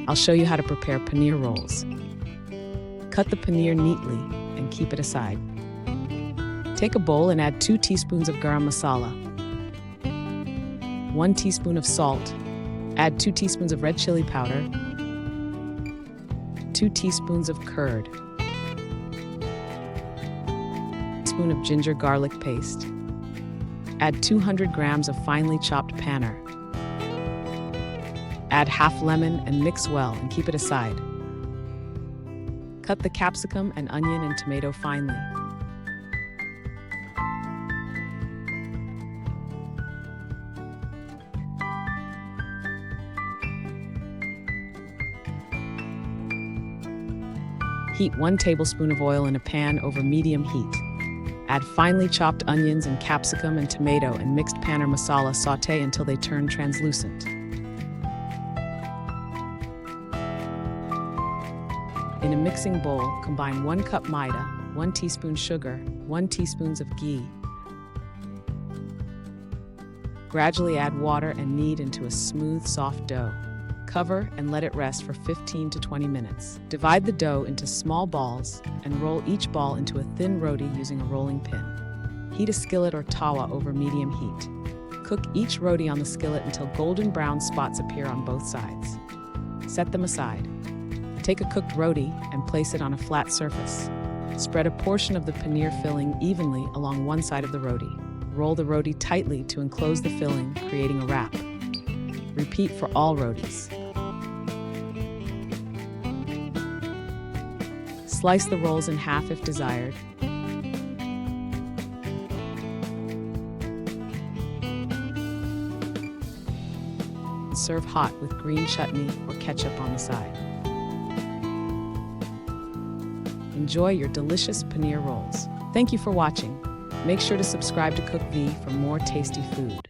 I'll show you how to prepare paneer rolls. Cut the paneer neatly and keep it aside. Take a bowl and add 2 teaspoons of garam masala, 1 teaspoon of salt, add 2 teaspoons of red chili powder, 2 teaspoons of curd, a teaspoon of ginger garlic paste, add 200 grams of finely chopped paneer. Add half lemon and mix well and keep it aside. Cut the capsicum and onion and tomato finely. Heat 1 tablespoon of oil in a pan over medium heat. Add finely chopped onions and capsicum and tomato and mixed paneer masala. Sauté until they turn translucent. In a mixing bowl, combine 1 cup maida, 1 teaspoon sugar, 1 teaspoon of ghee. Gradually add water and knead into a smooth, soft dough. Cover and let it rest for 15 to 20 minutes. Divide the dough into small balls and roll each ball into a thin roti using a rolling pin. Heat a skillet or tawa over medium heat. Cook each roti on the skillet until golden brown spots appear on both sides. Set them aside. Take a cooked roti and place it on a flat surface. Spread a portion of the paneer filling evenly along one side of the roti. Roll the roti tightly to enclose the filling, creating a wrap. Repeat for all rotis. Slice the rolls in half if desired. Serve hot with green chutney or ketchup on the side. Enjoy your delicious paneer rolls. Thank you for watching. Make sure to subscribe to Cook V for more tasty food.